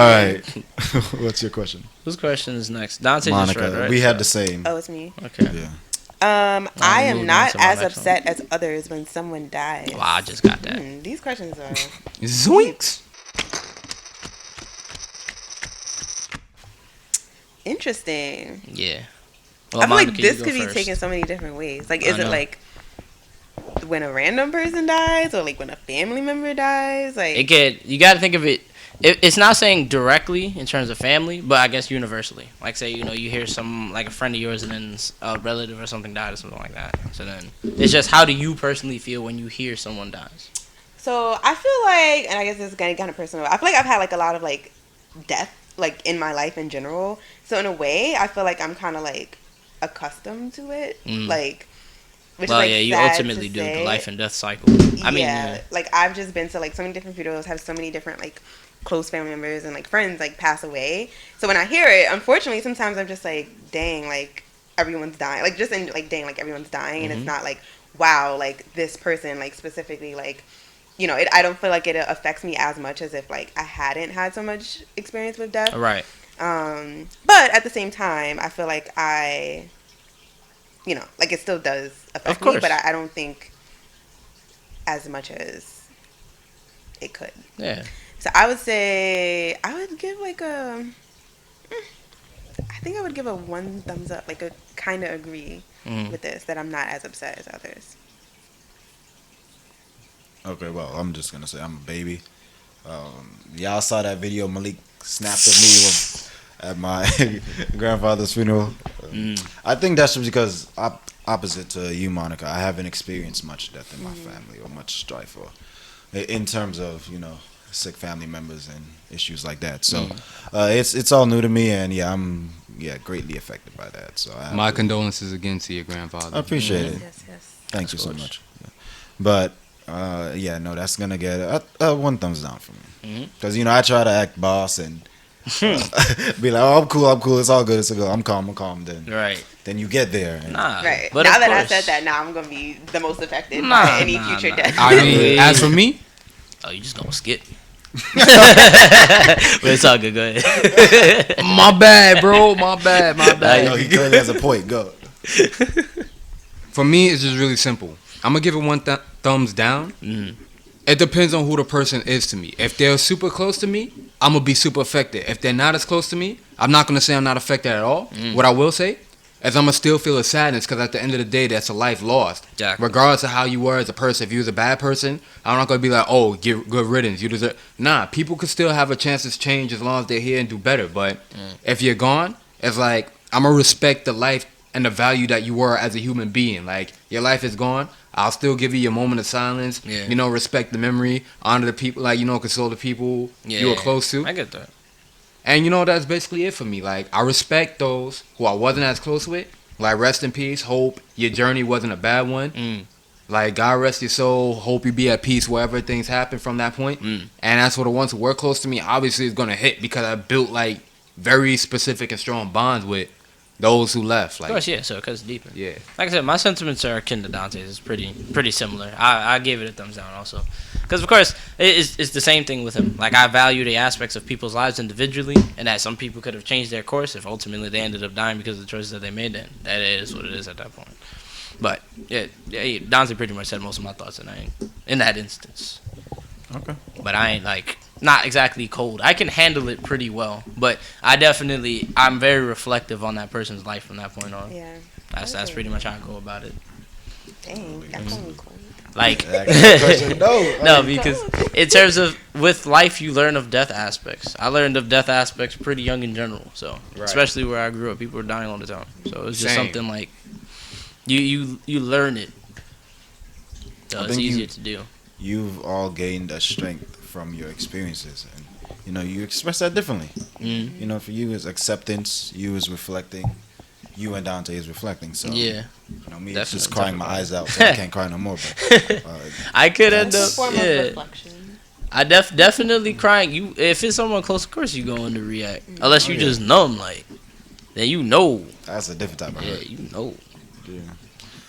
right. What's your question? Whose question is next? Dante Monica. just read, right? We had the same. Oh, it's me. Okay. Yeah. I am moving on not to my as next upset as others when someone dies. Wow, I just got that. These questions are Zoinks. interesting. Yeah. I feel Monica, like this you could go be first. taken so many different ways. Like, is I it know. like when a random person dies, or like when a family member dies? Like, You got to think of it. It's not saying directly in terms of family, but I guess universally. Like, say, you hear some, like a friend of yours and then a relative or something died or something like that. So then it's just, how do you personally feel when you hear someone dies? so I feel like, and I guess this is kind of personal. I feel like I've had like a lot of like death, like in my life in general. So in a way, I feel like I'm kind of like accustomed to it. Like, which Well, is like yeah, you sad ultimately to do say. the life and death cycle. I mean, yeah, like I've just been to like so many different funerals, have so many different like close family members and like friends like pass away. So when I hear it, unfortunately, sometimes I'm just like, dang, like everyone's dying. Like just in like, dang, like everyone's dying, and it's not like, wow, like this person like specifically like, I don't feel like it affects me as much as if like I hadn't had so much experience with death. Right. But at the same time, I feel like like it still does affect me, but I don't think as much as it could. Yeah. So I would say I would give like I think I would give a 1 thumbs up, like a kind of agree with this, that I'm not as upset as others. Okay, well, I'm just gonna say I'm a baby. Y'all saw that video Malik snapped of me at my grandfather's funeral. I think that's just because opposite to you, Monica, I haven't experienced much death in my family or much strife, or in terms of sick family members and issues like that. So it's all new to me, and I'm greatly affected by that. So My condolences again to your grandfather. I appreciate it. Yes. Thank you so much. But no, that's gonna get a 1 thumbs down for me. Because I try to act boss and be like, oh, I'm cool, it's all good, I'm calm. Then you get there. And Right. But now of that I course. said that, now I'm gonna be the most affected by any future death. I mean, as for me, Oh, you just gonna skip. But it's all good. Go ahead. my bad, bro. My bad. No, he clearly has a point. Go. For me, it's just really simple. I'm gonna give it 1 thumbs down. It depends on who the person is to me. If they're super close to me, I'm gonna be super affected. If they're not as close to me, I'm not gonna say I'm not affected at all. What I will say is I'm gonna still feel a sadness, because at the end of the day, that's a life lost. Exactly. Regardless of how you were as a person. If you was a bad person, I'm not gonna be like, oh, get good riddance. You deserve. Nah, people could still have a chance to change as long as they're here and do better. But if you're gone, it's like I'm gonna respect the life and the value that you were as a human being. Like, your life is gone. I'll still give you your moment of silence. Yeah. Respect the memory, honor the people, console the people you were close to. I get that. And that's basically it for me. Like, I respect those who I wasn't as close with. Like, rest in peace. Hope your journey wasn't a bad one. Like, God rest your soul. Hope you be at peace wherever things happen from that point. And as for the ones who were close to me, obviously it's going to hit, because I built, like, very specific and strong bonds with those who left. Like, Of course, yeah. So it cuts deeper. yeah. Like I said, my sentiments are akin to Dante's. It's pretty similar. I gave it a thumbs down also, because of course it's the same thing with him. Like, I value the aspects of people's lives individually, and that some people could have changed their course if ultimately they ended up dying because of the choices that they made. Then that is what it is at that point. But yeah, Dante pretty much said most of my thoughts in that instance. Okay. But I ain't like not exactly cold. I can handle it pretty well, but I'm very reflective on that person's life from that point on. Yeah. That's pretty much how I go about it. Dang, that called me cold. Like, No. no, because in terms of with life, you learn of death aspects. I learned of death aspects pretty young in general. So especially where I grew up, people were dying all the time. So it was just something like you learn it. So it's easier to do. You've all gained a strength from your experiences, and you express that differently. For you is acceptance, you is reflecting, you and Dante is reflecting. So Yeah. Me, it's Definitely just crying my eyes out, so I can't cry no more. But I could end It's up a form of reflection. I definitely crying. If it's someone close, of course you going to react. Unless you just numb, like, then that's a different type of hurt. Yeah.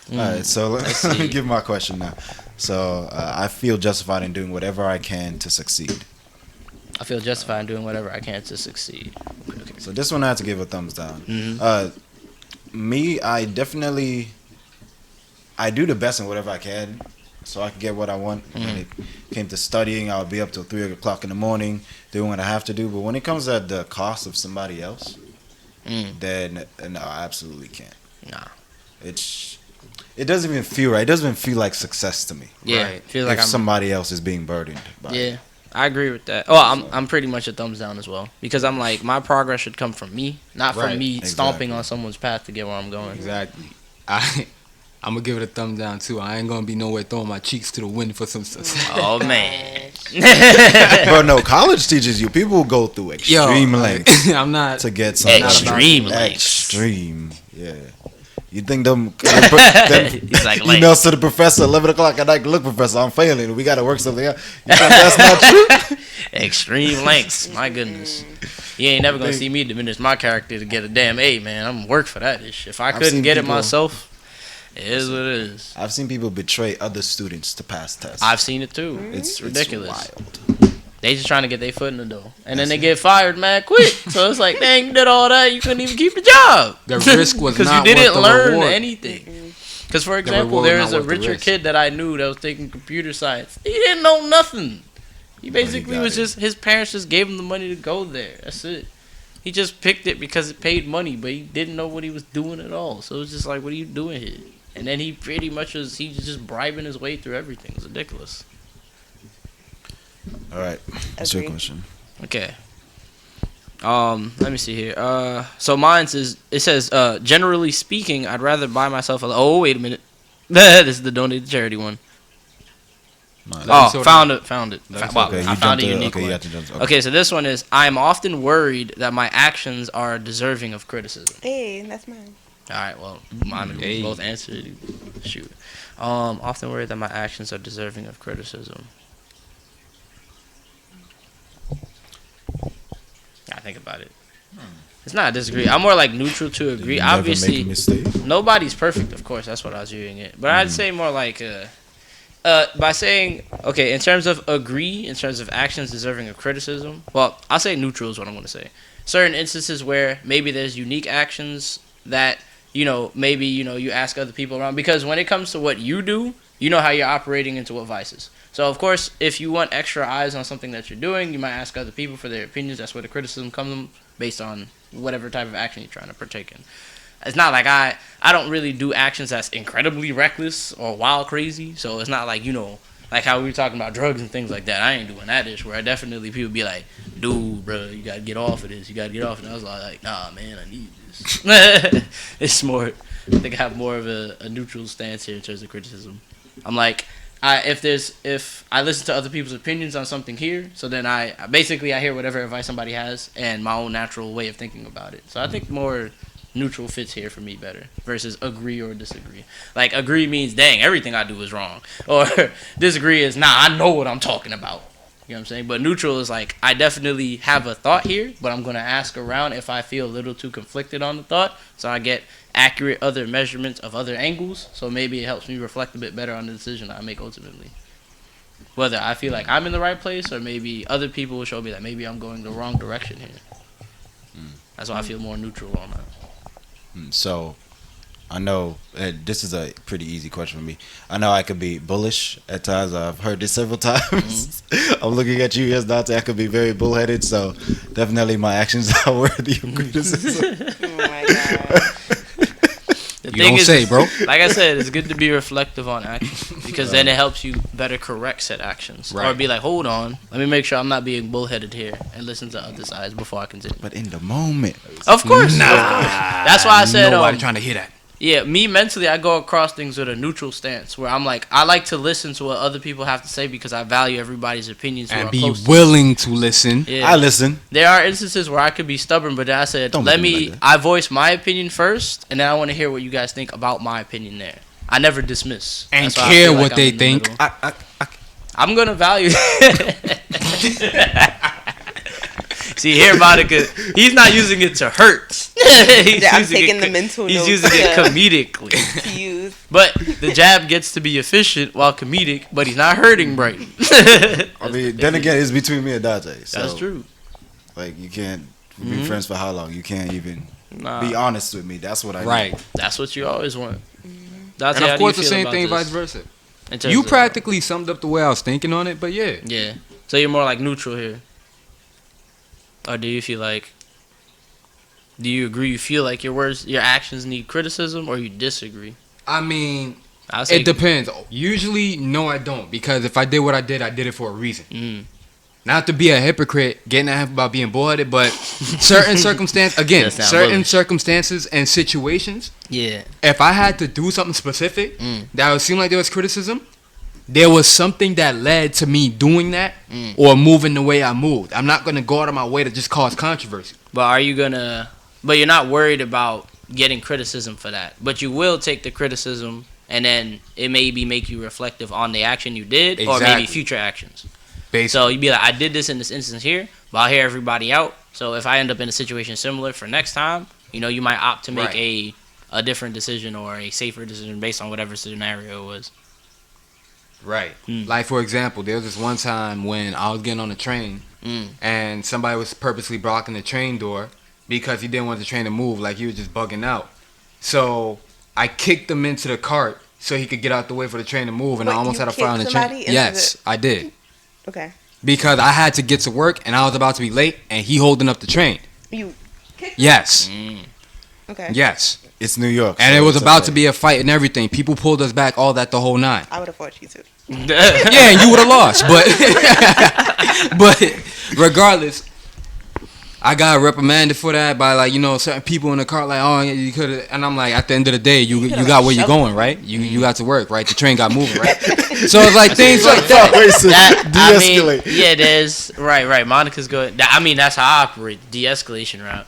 All right, so let's give my question now. So I feel justified in doing whatever I can to succeed. I feel justified in doing whatever I can to succeed. Okay. So this one I have to give a thumbs down. Mm-hmm. Me, I do the best in whatever I can, so I can get what I want. When it came to studying, I'll be up till 3 o'clock in the morning doing what I have to do. But when it comes at the cost of somebody else, then no, I absolutely can't. Nah. It doesn't even feel right. It doesn't even feel like success to me. Yeah. Right. Feel like if somebody else is being burdened by it. Yeah. I agree with that. Oh, I'm pretty much a thumbs down as well, because I'm like, my progress should come from me, not from Right. me stomping Exactly. on someone's path to get where I'm going. Exactly. I'm gonna give it a thumb down too. I ain't gonna be nowhere throwing my cheeks to the wind for some success. Oh man. Bro, no, college teaches you. People go through extreme lengths I'm not. to get something. Extreme lengths. Extreme, yeah. You think them He's like, emails to the professor at 11 o'clock at night, look, professor, I'm failing. We got to work something out. You think that's not true? extreme lengths. My goodness. You ain't never gonna see me diminish my character to get a damn A, man. I'm gonna work for that ish. If I couldn't seen get it people- myself, it is what it is. I've seen people betray other students to pass tests. I've seen it too. It's ridiculous. wild. They just trying to get their foot in the door, and then they get fired mad quick. So it's like, dang, you did all that, you couldn't even keep the job. The risk was because you not didn't worth the learn reward. anything. Because for example, reward there not was a worth the richer risk. kid that I knew that was taking computer science. He didn't know nothing. He basically got was it. just, his parents just gave him the money to go there. That's it. He just picked it because it paid money, but he didn't know what he was doing at all. So it was just like, what are you doing here? And then he pretty much was just bribing his way through everything. It's ridiculous. All right. What's your Agree. question? Okay. Let me see here. So mine says, generally speaking, I'd rather buy myself a. Oh, wait a minute. This is the donate to charity one. Mine. Oh, found it. Wow, Okay, I found a unique okay, you one. have to jump. Okay, so this one is, I'm often worried that my actions are deserving of criticism. Hey, that's mine. All right, well, mine Hey. both answered. Shoot. Often worried that my actions are deserving of criticism. I think about it. It's not a disagree. I'm more like neutral to agree. Never Obviously, make a mistake. nobody's perfect, of course. That's what I was viewing it. But I'd say more like, by saying, okay, in terms of agree, in terms of actions deserving of criticism, well, I'll say neutral is what I'm going to say. Certain instances where maybe there's unique actions that, maybe, you ask other people around. Because when it comes to what you do, you know how you're operating into what vices. So, of course, if you want extra eyes on something that you're doing, you might ask other people for their opinions. That's where the criticism comes based on whatever type of action you're trying to partake in. It's not like I don't really do actions that's incredibly reckless or wild crazy. So it's not like, like how we were talking about drugs and things like that. I ain't doing that ish where definitely people be like, dude, bro, you got to get off of this. You got to get off. And I was like, nah, man, I need this. It's more, I think I have more of a neutral stance here in terms of criticism. I'm like, if I listen to other people's opinions on something here, so then I hear whatever advice somebody has and my own natural way of thinking about it. So I think more neutral fits here for me better versus agree or disagree. Like agree means, dang, everything I do is wrong, or disagree is, nah, I know what I'm talking about. You know what I'm saying? But neutral is like, I definitely have a thought here, but I'm gonna ask around if I feel a little too conflicted on the thought, so I get accurate other measurements of other angles, so maybe it helps me reflect a bit better on the decision I make ultimately. Whether I feel like I'm in the right place, or maybe other people will show me that maybe I'm going the wrong direction here. That's why I feel more neutral on that. So, I know this is a pretty easy question for me. I know I could be bullish at times. I've heard this several times. I'm looking at you, yes, Donte. I could be very bullheaded, so definitely my actions are worthy of criticism. Oh my god. The You don't say, bro. Like I said, it's good to be reflective on actions because then it helps you better correct said actions. Or Right. be like, hold on, let me make sure I'm not being bullheaded here and listen to other sides before I continue. But in the moment, Of course. Of course. That's why I said, Nobody trying to hear that. yeah, me mentally, I go across things with a neutral stance where I'm like, I like to listen to what other people have to say because I value everybody's opinions. who And are be close to willing to listen. me. Yeah. I listen. There are instances where I could be stubborn, but I said, Don't let look at me me, like that. I voice my opinion first, and then I want to hear what you guys think about my opinion there. I never dismiss. And That's why I care feel what I'm they in the think. middle. I'm going to value. See, here, Monica, he's not using it to hurt. He's Yeah, I'm using taking it the mental He's notes using it to comedically. use. is. But the jab gets to be efficient while comedic, but he's not hurting Brighton. I mean, then again, it's between me and Donte. So, That's true. Like, you can't be friends for how long? You can't even Nah. be honest with me. That's what I Right. need. That's what you always want. Dante, And how of do you course, the feel same about thing, this? vice versa. In terms You of- practically summed up the way I was thinking on it, but yeah. Yeah. So you're more like neutral here. Or do you feel like... Do you agree? You feel like your words, your actions need criticism, or you disagree? I mean, I say it depends. Usually, no, I don't. Because if I did what I did it for a reason. Mm. Not to be a hypocrite, getting at him about being bullheaded, but certain That sound certain bullish. circumstances and situations, Yeah. if I had to do something specific Mm. that would seem like there was criticism, there was something that led to me doing that Mm. or moving the way I moved. I'm not going to go out of my way to just cause controversy. But are you gonna? But you're not worried about getting criticism for that. But you will take the criticism, and then it maybe make you reflective on the action you did, or maybe Exactly. future actions. Basically. So you'd be like, I did this in this instance here, but I'll hear everybody out. So if I end up in a situation similar for next time, you might opt to make Right. a different decision or a safer decision based on whatever scenario it was. Right. Mm. Like, for example, there was this one time when I was getting on the train Mm. and somebody was purposely blocking the train door because he didn't want the train to move, like he was just bugging out. So I kicked him into the cart so he could get out the way for the train to move, and Wait, I almost you had a fire on the kicked train. somebody into Yes, I did. Okay. Because I had to get to work and I was about to be late and he holding up the train. You kicked. Yes. Mm. Okay. Yes. It's New York. And so it was it's about okay. to be a fight and everything. People pulled us back, all that, the whole nine. I would have fought you too. Yeah, and you would have lost, but but regardless, I got reprimanded for that by certain people in the car, like, oh, you could have, and I'm like, at the end of the day, you got where you're going, right? You got to work, right? The train got moving, right? So it's like things like that. I mean, De-escalate. yeah, there's right. Monica's good. I mean, that's how I operate, de-escalation route.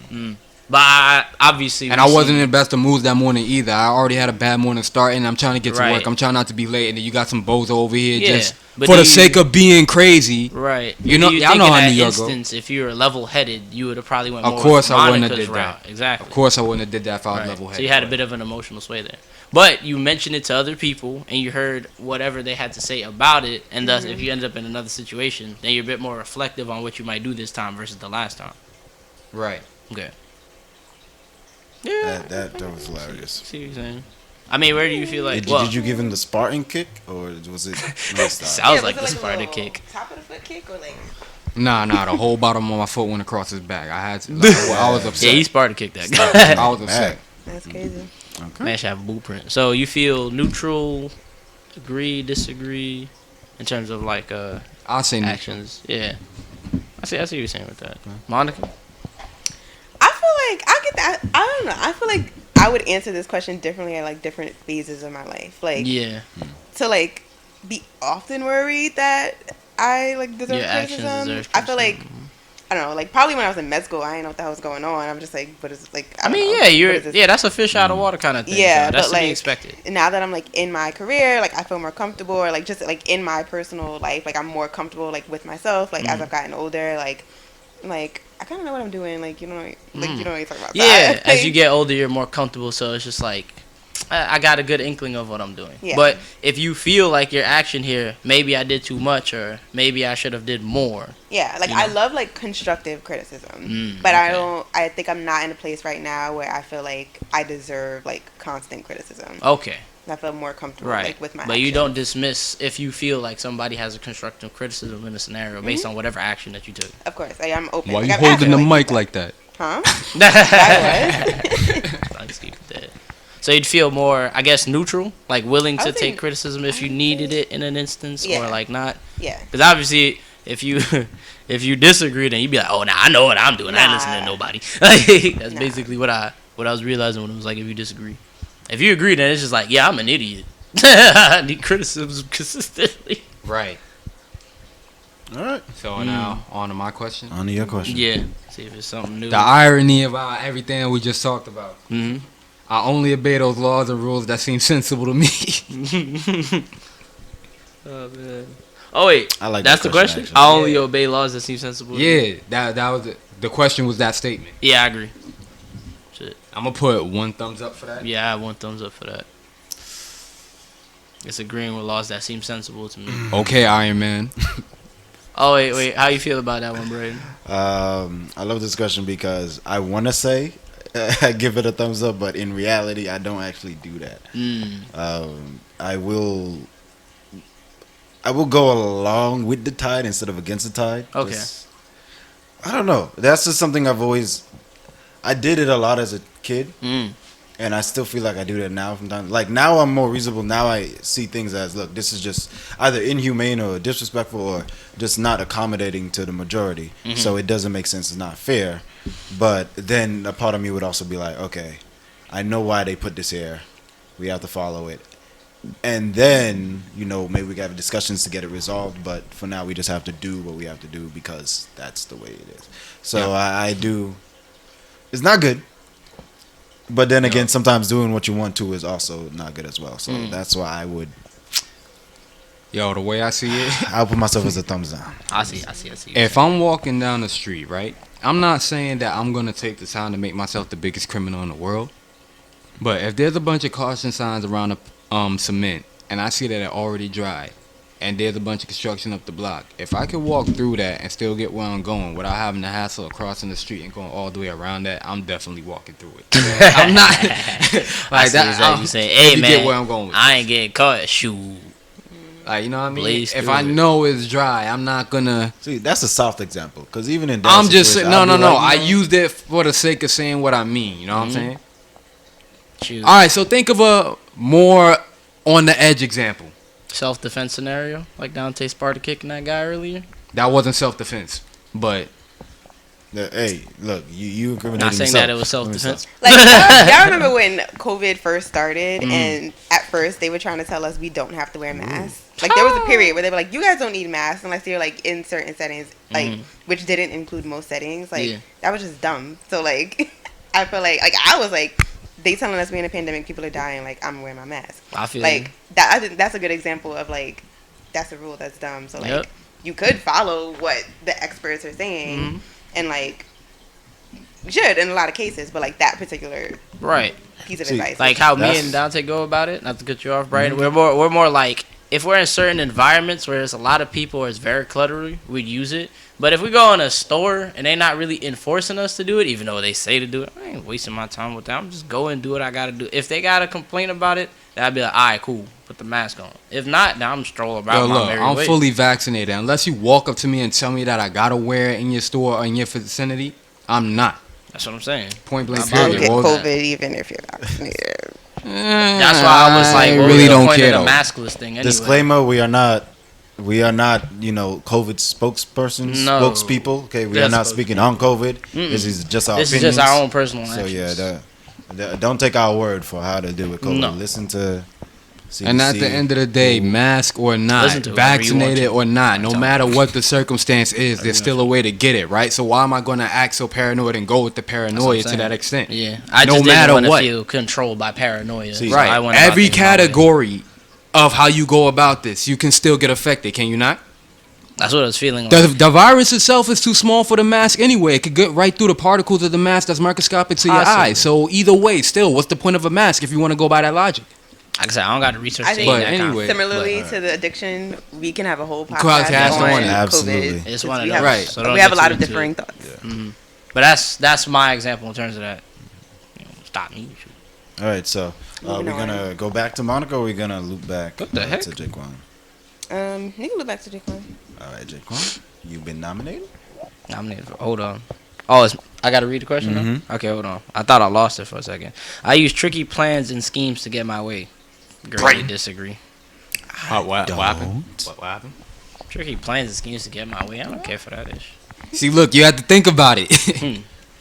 Mm. But obviously, And I wasn't in the best of moods that morning either. I already had a bad morning starting. I'm trying to get to Right. work. I'm trying not to be late, and then you got some bozo over here Yeah, just but for do the you- sake of being crazy. Right. You know- Do y'all think know in how that New York go. instance, if you were level-headed, you would have probably went Of more course with I wouldn't have Monica's did that. route. Exactly. Of course, I wouldn't have did that if I was Right. level headed. So you had a bit of an emotional sway there. But you mentioned it to other people, and you heard whatever they had to say about it, and thus, if you end up in another situation, then you're a bit more reflective on what you might do this time versus the last time. right. Okay. Yeah. That was hilarious. See what you're saying? I mean, where do you feel like? Did you give him the Spartan kick or was it no style? Sounds Yeah, like was the it Sparta a little kick. Top of the foot kick or like? Nah, the whole bottom of my foot went across his back. I had to. I was upset. Yeah, he Sparta kicked that guy. I was upset. That's crazy. Okay. Man should have a blueprint. So you feel neutral, agree, disagree, in terms of like I'll say neutral. actions. Yeah. I see what you're saying with that. Monica? I feel like I get that. I don't know. I feel like I would answer this question differently at like different phases of my life. Like Yeah. to like be often worried that I like deserve Your actions criticism. deserve I feel like criticism. I don't know. Like probably when I was in med school, I didn't know what the hell was going on. I'm just like, but it's like I mean, don't know. yeah, you're What is this? yeah, that's a fish out of water kind of thing. Yeah, so that's but, to be like, expected. now that I'm like in my career, like I feel more comfortable, or like just like in my personal life, like I'm more comfortable like with myself. Like as I've gotten older, like I kind of know what I'm doing. Like you know what you're talking about. Yeah, that. as you get older, you're more comfortable. So it's just like I got a good inkling of what I'm doing. Yeah. But if you feel like your action here, maybe I did too much, or maybe I should have did more. Yeah, like you I know? love like constructive criticism, but I okay. don't. I think I'm not in a place right now where I feel like I deserve like constant criticism. Okay. I feel more comfortable Right. like with my. But you actions. don't dismiss if you feel like somebody has a constructive criticism in a scenario based on whatever action that you took. Of course, I'm open. Why Like, you I'm holding the acting mic like that? Huh? Let's keep it there. So you'd feel more, I guess, neutral, like willing I to would take say- criticism if I you would needed say- it in an instance, or Yeah. like not. Yeah. Because obviously, if you if you disagree, then you'd be like, oh, nah, I know what I'm doing. I ain't Nah. listening to nobody. Like, that's Nah. basically what I was realizing when it was like, if you disagree. If you agree, then it's just like, yeah, I'm an idiot. I need criticism consistently. Right. All right. So now on to my question. On to your question. Yeah. See if it's something new. The irony about everything that we just talked about. hmm I only obey those laws and rules that seem sensible to me. Oh, man. Oh, wait. I like That's that the question? actually. I only obey laws that seem sensible to me? Yeah, that was it. The question was that statement. Yeah, I agree. Shit. I'm gonna put 1 thumbs up for that. Yeah, I have 1 thumbs up for that. It's agreeing with laws that seem sensible to me. Okay, Iron Man. Oh wait, how you feel about that one, Braden? I love this question because I want to say I give it a thumbs up, but in reality, I don't actually do that. I will go along with the tide instead of against the tide. Okay. I don't know. That's just something I did it a lot as a kid. And I still feel like I do that now from time. Like now I'm more reasonable. Now I see things as, look, this is just either inhumane or disrespectful or just not accommodating to the majority. So it doesn't make sense. It's not fair. But then a part of me would also be like, okay, I know why they put this here. We have to follow it. And then, maybe we can have discussions to get it resolved. But for now, we just have to do what we have to do because that's the way it is. So I do. It's not good. But then again, sometimes doing what you want to is also not good as well. So that's why I would. Yo, the way I see it, I'll put myself as a thumbs down. I see. if I'm walking down the street, right, I'm not saying that I'm gonna take the time to make myself the biggest criminal in the world. But if there's a bunch of caution signs around the cement, and I see that it already dry, and there's a bunch of construction up the block, if I could walk through that and still get where I'm going without having the hassle of crossing the street and going all the way around that, I'm definitely walking through it. I'm not Like that. You say, hey man, get where I'm going with I ain't getting caught. Shoot. Like, you know what I mean? Blaze If through I it. know it's dry, I'm not gonna. See, that's a soft example. Because even in that I'm just saying, situation, no. I'll be like, I used it for the sake of saying what I mean. You know what I'm saying? Shoot. All right, so think of a more on the edge example. Self-defense scenario, like Donte Sparta kicking that guy earlier. That wasn't self-defense, but hey, look, you incriminating Not saying yourself. that it was self-defense. Like, y'all remember when COVID first started, and at first they were trying to tell us we don't have to wear masks. Like, there was a period where they were like, you guys don't need masks unless you're, like, in certain settings, like, which didn't include most settings. Like, that was just dumb. So, like, I feel like I was like, they telling us we're in a pandemic, people are dying, like, I'm wearing my mask. I feel like, that. I think that's a good example of, like, that's a rule that's dumb. So, like, you could follow what the experts are saying, and, like, you should in a lot of cases, but, like, that particular piece of advice. Like how me and Dante go about it, not to cut you off, Brian. We're more like, if we're in certain environments where there's a lot of people or it's very cluttery, we'd use it. But if we go in a store and they're not really enforcing us to do it, even though they say to do it, I ain't wasting my time with that. I'm just going and do what I gotta do. If they gotta complain about it, then I'd be like, all right, cool, put the mask on. If not, then I'm strolling about my merry I'm way. fully vaccinated. Unless you walk up to me and tell me that I gotta wear it in your store or in your vicinity, I'm not. That's what I'm saying. Point blank Still period. get What was that? COVID even if you're vaccinated. That's why I was like, I what really was the don't point care of the though. maskless thing anyway? Disclaimer: we are not, COVID spokespersons, No. spokespeople. Okay, we are Just not spokespeople. speaking on COVID. This is just our This is opinions. just our own personal So actions. don't take our word for how to deal with COVID. No. Listen to CDC. And at the end of the day, mask or not, Listen to whoever you want vaccinated to. or not, no Tell matter me. what the circumstance is, there's still a way to get it, right? So why am I going to act so paranoid and go with the paranoia to saying. that extent? Yeah, I No just matter didn't want what. to feel controlled by paranoia. See, So I Right. went about Every things my way. category of how you go about this, you can still get affected, can you not? That's what I was feeling The, like. the virus itself is too small for the mask anyway. It could get right through the particles of the mask that's microscopic to your Possibly. eyes. So either way, still, what's the point of a mask if you want to go by that logic? Like I said, I don't got to research I to think- ain't But that kind of- anyway, Similarly to the addiction, we can have a whole Podcast podcast on on it. Absolutely. COVID. It's because one of we those. have- Right. So don't we have a get lot too of into differing it. thoughts. But that's my example in terms of that. Stop me. All right, so we're Moving on. gonna go back to Monica. Or we're gonna loop back What the heck? to Jaquan. You can look back to Jaquan. All right, Jaquan, you've been nominated. Nominated for, hold on. Oh, I got to read the question now? Okay, hold on. I thought I lost it for a second. I use tricky plans and schemes to get my way. Greatly disagree. What don't. happened? What happened? Tricky plans and schemes to get my way. I don't care for that ish. See, look, you have to think about it.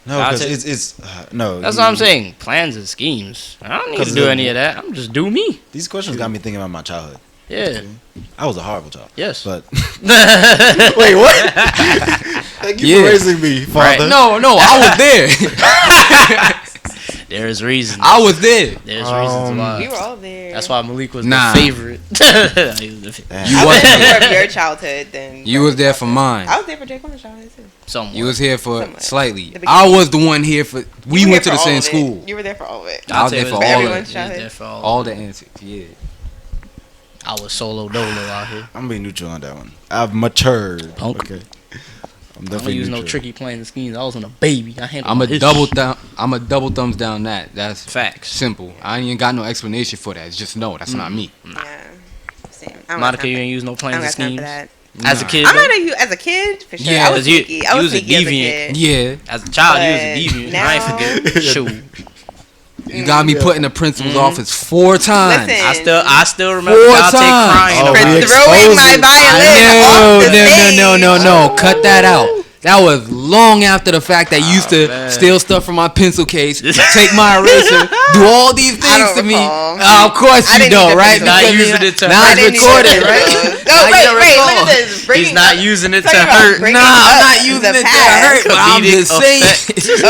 No, I'll because take- it's no. That's what I'm saying. Plans and schemes. I don't need to 'Cause do the- any of that. I'm just do me. These questions got me thinking about my childhood. Yeah. I was a horrible child. Yes. But wait, what? Thank you Yeah. for raising me, father. Right. No, I was there. There's reasons. I was there. There's reasons We why. were all there. That's why Malik was Nah. the favorite. He was the favorite. Damn. You I was wasn't there there. for your childhood. Then You was there for mine. I was there for Jaquan's childhood too. Somewhat. You was here for Somewhat. slightly. The beginning. I was the one here for. We You were went to here the for all same of it. school. You were there for all of it. I was Dante there for was all everyone's of He it. was childhood. there for All the answers. Yeah. I was solo dolo out here. I'm gonna be neutral on that one. I've matured. Punk. Okay. I'm I don't definitely use neutral. no tricky plans and schemes. I was on a baby. I handled I'm a this double shit. thumb. I'm a double thumbs down that. That's Facts. simple. I ain't even got no explanation for that. It's just no. That's not me. Yeah. Same. I don't Monica, got you time ain't use no for- I plans don't and got time for schemes. that. As a kid, I though? might have used as a kid for sure. Yeah, I was 'cause you- sneaky. I you was was a sneaky as a deviant. kid. Yeah. as a child, you was a But deviant. I ain't forget. Shoot. You got me putting the principal's office 4 times. Listen. I still remember Four Dante times. crying Oh, For about we it. throwing my exposed it. violin off the stage. No. Cut that out. That was long after the fact that you used to man. steal stuff from my pencil case, take my eraser, do all these I things don't to me. recall. Of course I you didn't don't, need right? to- He's not Because using it to now hurt. I it's didn't recorded, use it. right? No, Now you wait, don't look recall. at this. Bringing He's not up- using it to talking about hurt. bringing Nah, I'm up not using the it to past. hurt, but I'm Comedic just saying.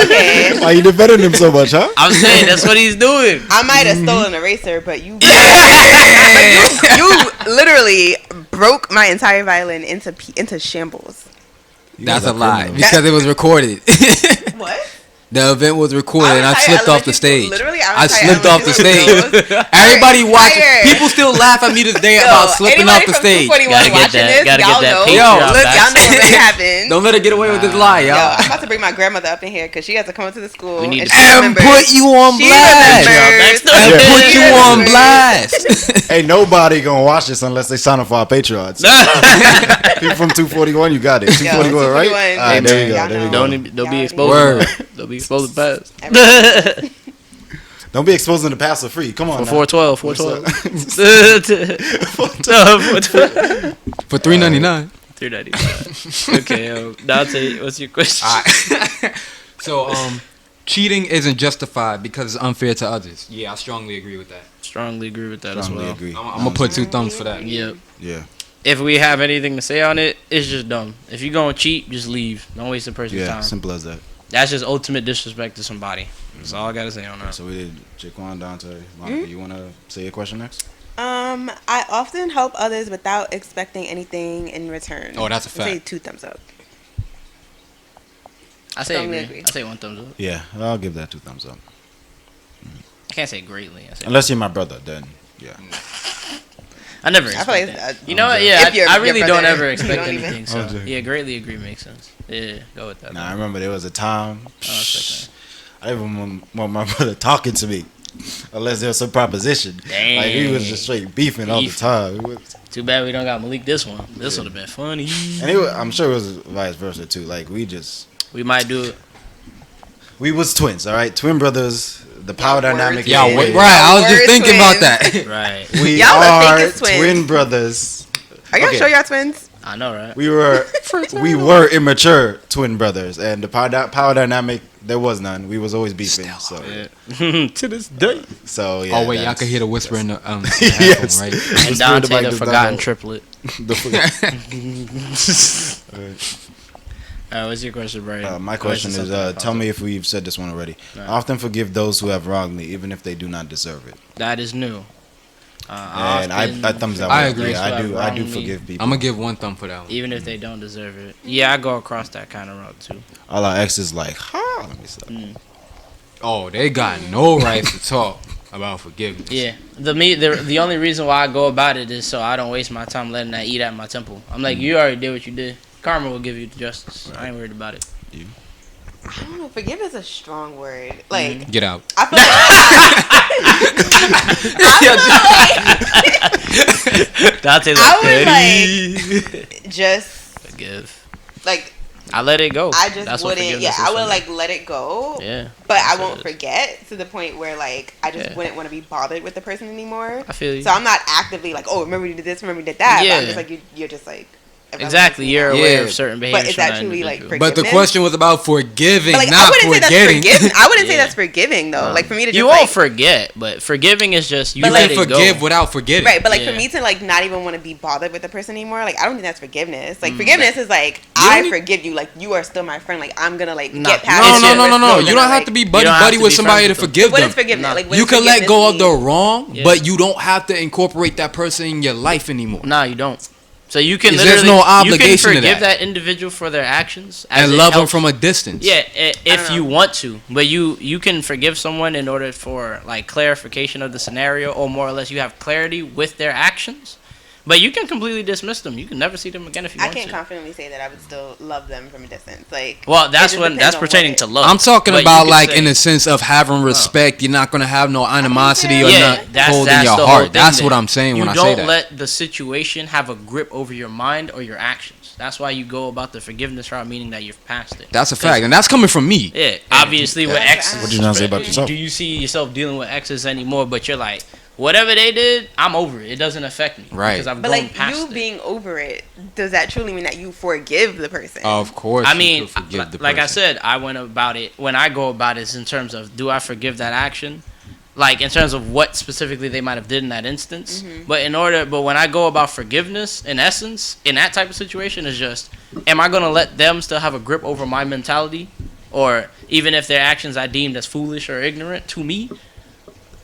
Okay. Why you defending him so much, huh? I'm saying that's what he's doing. I might have stolen an eraser, but you Yeah. you literally broke my entire violin into shambles. You That's guys a are lie criminals. because it was recorded. What? The event was recorded and I slipped off the stage. Literally, I slipped off the stage. Everybody watching. People still laugh at me this day about slipping off the stage. Gotta get Watching that- this, gotta y'all get that know. Patreon Yo, Y'all let's- know what's gonna happen. Don't let her get away with this lie, Yo, y'all. I'm about to bring my grandmother up in here because she has to come into the school. We need and to- she And remembers. put you on She blast. remembers. And Yeah. put She you on remembers. blast. Ain't nobody gonna watch this unless they sign up for our Patreons. People from 241, you got it. 241, right? 241. All right, there we go. Y'all There we know. go. Don't be Y'all exposed. Word. Don't be exposed to past. Don't be exposing the pass for free. Come on. For now. 412. For $3.99. 399. Okay, Dante, what's your question? So, cheating isn't justified because it's unfair to others. Yeah, I strongly agree with that. Strongly agree with that as Strongly well. agree. I'm gonna put 2 thumbs for that. Yep. Yeah. If we have anything to say on it, it's just dumb. If you gonna cheat, just leave. Don't waste a person's Yeah. time. Simple as that. That's just ultimate disrespect to somebody. That's all I gotta say on that. So we did Jaquan, Dante, Monica. You wanna say your question next? I often help others without expecting anything in return. Oh, that's a I'd say fact. 2 thumbs up. I say Strongly agree. agree. I say 1 thumbs up. Yeah, I'll give that 2 thumbs up. I can't say greatly. I say Unless you're my brother, then yeah. I never I expect feel like that. it's, You know what? If Yeah, you're- I your really brother, don't ever you expect don't even- anything. So Okay. yeah, greatly agree makes sense. Yeah, go with that. Nah, I remember there was a time. it's I didn't even want my brother talking to me unless there was some proposition. Like he was just straight beefing all the Beef. time. It was- Too bad we don't got Malik this one. This would have been funny. and it was, I'm sure it was vice versa too. Like We might do it. we was twins, all right, twin brothers. The power Y'all dynamic. were Yeah, is- wait, right. I was just Word thinking about twins. that. Right. We Y'all the are fakest twins. twin brothers. Are y'all Okay. sure y'all twins? I know, right? We were immature twin brothers, and the power dynamic there was none. We was always beefing. So Yeah. To this day. so yeah. Oh wait, y'all that's- can hear the whisper in the Yes. headphone, right? And spirit Dante, of Mike the does not forgotten know. triplet. What's your question, Brian? My question is, tell me if we've said this one already. Right. I often forgive those who have wronged me, even if they do not deserve it. That is new. And I thumbs that I way. agree. Yeah, I do Wronged me, forgive people. I'm gonna give 1 thumb for that one. even if they don't deserve it. Yeah, I go across that kind of route too. All our exes like, huh? Let me stop. Oh, they got no rights to talk about forgiveness. Yeah, the only reason why I go about it is so I don't waste my time letting that eat at my temple. I'm like, you already did what you did. Karma will give you the justice. I ain't worried about it. I don't know. Forgive is a strong word. Like Get out. I feel like Dante's I would just forgive. like I let it go. I just That's what wouldn't. forgiveness Yeah, is I would for me. like let it go. Yeah, But I that's what won't it is. forget to the point where like I just Yeah. wouldn't want to be bothered with the person anymore. I feel you. So I'm not actively like, oh, remember you did this, remember you did that. But I'm Yeah. just like you're just like if I Exactly, was you're listening aware Yeah. of certain But behaviors. it's from that actually, like, individual. But the forgiveness. question was about forgiving, But, like, I not wouldn't say that's forgetting. forgiving. I wouldn't say Yeah. that's forgiving though. Like, for me to just You like, won't forget, but forgiving is just you But, let like, it go. forgive without forgetting. right, but like Yeah. for me to like not even want to be bothered with the person anymore, like I don't think that's forgiveness. Like forgiveness is like You I don't- forgive you, like you are still my friend. Like I'm gonna like Nah. get past. No, it no, with no, no, no. no You gonna, don't have like- to be You buddy don't have buddy to with be somebody to friends with them. forgive What them. is forgiveness? Nah. Like what You does can let go of forgiveness the mean? wrong, Yeah. but you don't have to incorporate that person in your life anymore. Nah, you don't. So you can There's literally no obligation to you can forgive that. that individual for their actions as And it love them helps- from a distance. Yeah, if don't you know. want to, but you can forgive someone in order for like clarification of the scenario, or more or less you have clarity with their actions. But you can completely dismiss them. You can never see them again if you I want can't to. confidently say that I would still love them from a distance. Like Well, it that's just when depends that's on pertaining what to it- love. I'm talking But you about could like say- in the sense of having respect. You're not gonna have no animosity or Yeah, not that's holding that's your the whole heart. thing That's then. what I'm saying when I You say don't that. let the situation have a grip over your mind or your actions. That's why you go about the forgiveness route, meaning that you've passed it. That's a fact, and that's coming from me. Yeah, obviously with That's exes. what you gonna say about yourself? Do you see yourself dealing with exes anymore? But you're like, whatever they did, I'm over it. It doesn't affect me. Right. Because I've But grown like past you it. being over it, does that truly mean that you forgive the person? Of course, I you mean, could forgive the like I person. said, I went about it. When I go about it, it's in terms of do I forgive that action, like in terms of what specifically they might have did in that instance. But when I go about forgiveness, in essence, in that type of situation, is just, am I gonna let them still have a grip over my mentality, or even if their actions I deemed as foolish or ignorant to me,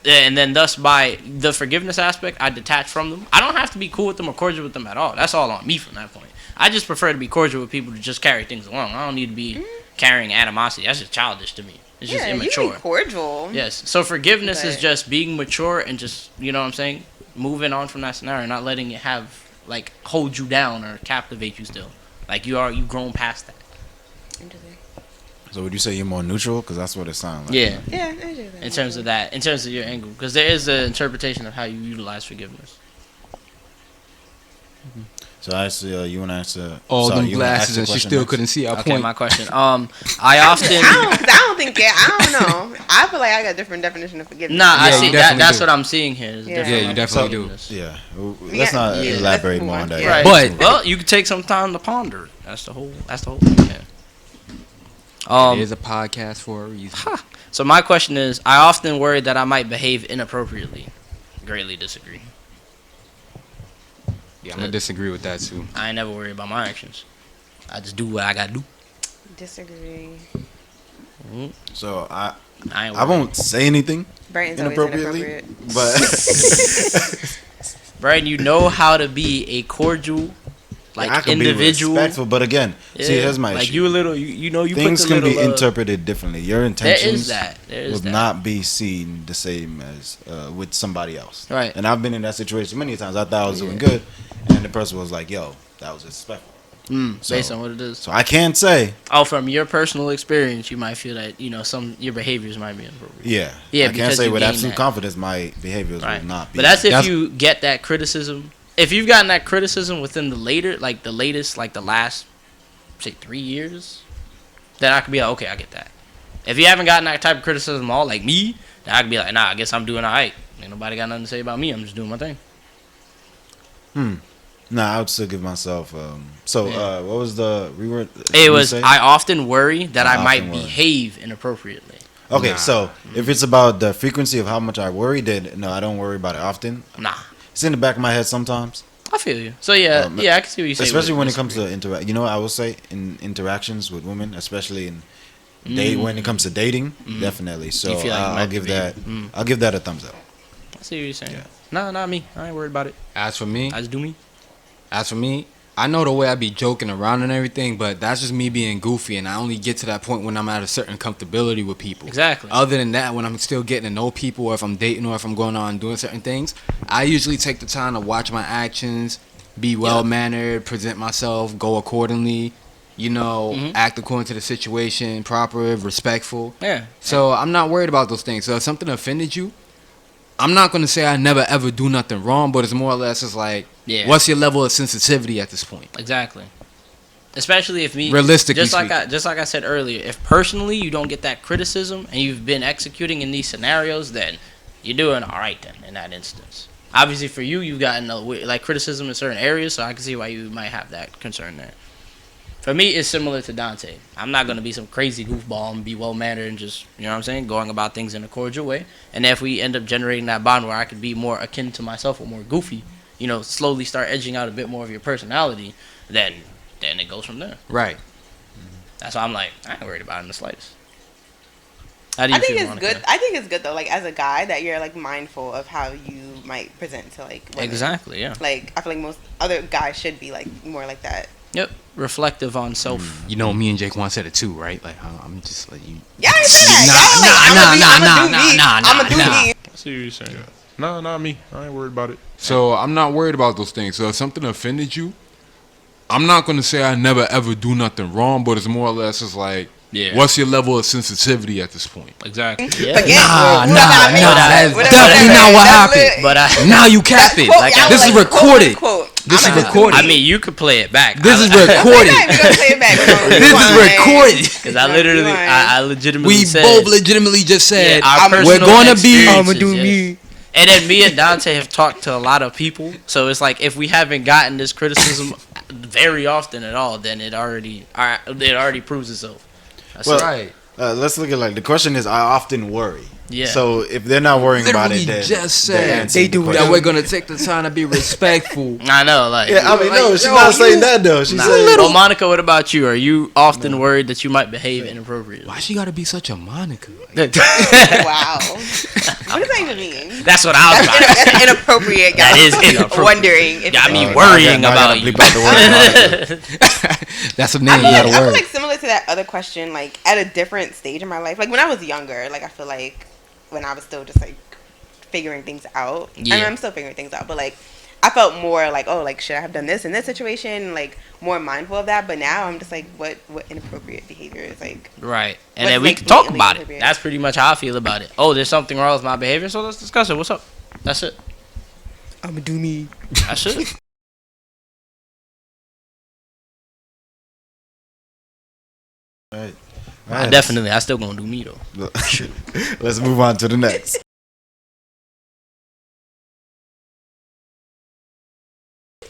and then thus by the forgiveness aspect, I detach from them. I don't have to be cool with them or cordial with them at all. That's all on me from that point. I just prefer to be cordial with people to just carry things along. I don't need to be carrying animosity. That's just childish to me. It's just yeah, immature. you be cordial. Yes. So forgiveness is But- just being mature and just, you know what I'm saying, moving on from that scenario, not letting it have like hold you down or captivate you still. Like you've grown past that. Interesting. So would you say you're more neutral? Because that's what it sounds like. Yeah. Yeah, interesting. In terms of that, in terms of your angle, because there is an interpretation of how you utilize forgiveness. So actually, you want to answer All sorry, them you wanna ask glasses the and she question still next? couldn't see our Okay, point. my question. I often. I don't think. Yeah, I don't know. I feel like I got a different definition of forgiveness. Nah, I Yeah, see you that. definitely That's do. what I'm seeing here. Is Yeah. different Yeah, you levels of definitely do. forgiveness. Yeah. Yeah, Let's not yeah, elaborate let's more move on on. that. Yeah. Right. But- Well, you could take some time to ponder. That's the whole thing. Yeah. It is a podcast for a reason. So my question is, I often worry that I might behave inappropriately. Greatly disagree. Yeah, I'm gonna disagree with that too. I ain't never worry about my actions. I just do what I gotta do. Disagree. So I ain't I worried. won't say anything Brighton's always inappropriately, inappropriate. but Brian, you know how to be a cordial, like I can individual. be respectful. But again, see, Yeah, here's my like issue. you a little, you know, you Things put the can be little, interpreted differently. Your There intentions is that. There is will that. not be seen the same as with somebody else. Right. And I've been in that situation many times. I thought I was doing good, and the person was like, "Yo, that was disrespectful." Based So- on what it is. So I can't say, Oh, from your personal experience, you might feel that your behaviors might be inappropriate. yeah. Yeah, I can't because say you with gain absolute that. confidence my behaviors Right. will not be. But that's if That's- you get that criticism. If you've gotten that criticism within the latest, like the last, say 3 years, then I could be like, okay, I get that. If you haven't gotten that type of criticism all like me, then I could be like, nah, I guess I'm doing alright. Ain't nobody got nothing to say about me. I'm just doing my thing. Nah, I would still give myself. Yeah. What was the we were? It you was. say? I often worry that I I might often worry. behave inappropriately. Okay, Nah. so if it's about the frequency of how much I worry, then no, I don't worry about it often. Nah, It's in the back of my head sometimes, I feel you. So yeah, Um, I can see what you say. especially when it comes to interact. You know, what I will say in interactions with women, especially in date when it comes to dating, definitely. So You feel like you I'll might give be- that. I'll give that a thumbs up. I see what you're saying. Yeah. Nah, not me. I ain't worried about it. As for me, I just do me. I know the way I be joking around and everything, but that's just me being goofy, and I only get to that point when I'm at a certain comfortability with people. Exactly. Other than that, when I'm still getting to know people, or if I'm dating, or if I'm going on and doing certain things, I usually take the time to watch my actions, be well mannered, present myself, go accordingly, act according to the situation, proper, respectful. Yeah. So I'm not worried about those things. So if something offended you, I'm not going to say I never ever do nothing wrong, but it's more or less it's like, Yeah. what's your level of sensitivity at this point? Exactly. Especially if me, Realistically just like I said earlier, if personally you don't get that criticism and you've been executing in these scenarios, then you're doing all right then in that instance. Obviously, for you, you've gotten like criticism in certain areas, so I can see why you might have that concern there. For me, it's similar to Donte. I'm not gonna be some crazy goofball and be well mannered and just, you know what I'm saying, going about things in a cordial way. And if we end up generating that bond where I could be more akin to myself or more goofy, you know, slowly start edging out a bit more of your personality, then it goes from there. Right. That's why I'm like, I ain't worried about it in the slightest. How do you I think feel, it's Monica? good. I think it's good though, like as a guy, that you're like mindful of how you might present to like women. Exactly, yeah. Like I feel like most other guys should be like more like that. Yep, reflective on self. You know, me and Jake said it too, right? Like, I'm just like you. Yeah, I said that. I'm a do me. I see what you're saying. No, not me. I ain't worried about it. So I'm not worried about those things. So if something offended you, I'm not gonna say I never ever do nothing wrong, but it's more or less just like, what's your level of sensitivity at this point? Exactly. Yeah. That's definitely not what happened. But now you cap it. Like, this is recorded. This is recorded. I mean, you could play it back. This is recorded. This is recorded. Because I legitimately We said, both legitimately just said, our we're personal gonna be. experiences, And then me and Donte have talked to a lot of people, so it's like if we haven't gotten this criticism very often at all, then it already proves itself. That's Right. Let's look at like the question is, I often worry. Yeah. So if they're not worrying about it, then just they said answered the question. that we're gonna take the time to be respectful. I know, like. Yeah, I mean, no, she's yo, not saying that though. She's saying, Well, Monica, what about you? Are you often worried that you might behave inappropriately? Why she gotta be such a Monica? Wow. What does that even mean? That's what I was about to say. That's inappropriate. That Guys. is inappropriate. Wondering if Got me it's worrying now I about gotta you. bleep out the word. That's a I name. feel, You like, gotta I feel work. like similar to that other question, like at a different stage in my life. Like when I was younger, like I feel like when I was still just like figuring things out. Yeah. I mean, I'm still figuring things out, but like I felt more like, oh, like should I have done this in this situation? Like more mindful of that. But now I'm just like, what inappropriate behavior is like? Right. And What's, then we like, can talk blatantly about it. inappropriate? That's pretty much how I feel about it. Oh, there's something wrong with my behavior, so let's discuss it. What's up? That's it. I'ma do me. That's it. Right. I still gonna do me though. Let's move on to the next.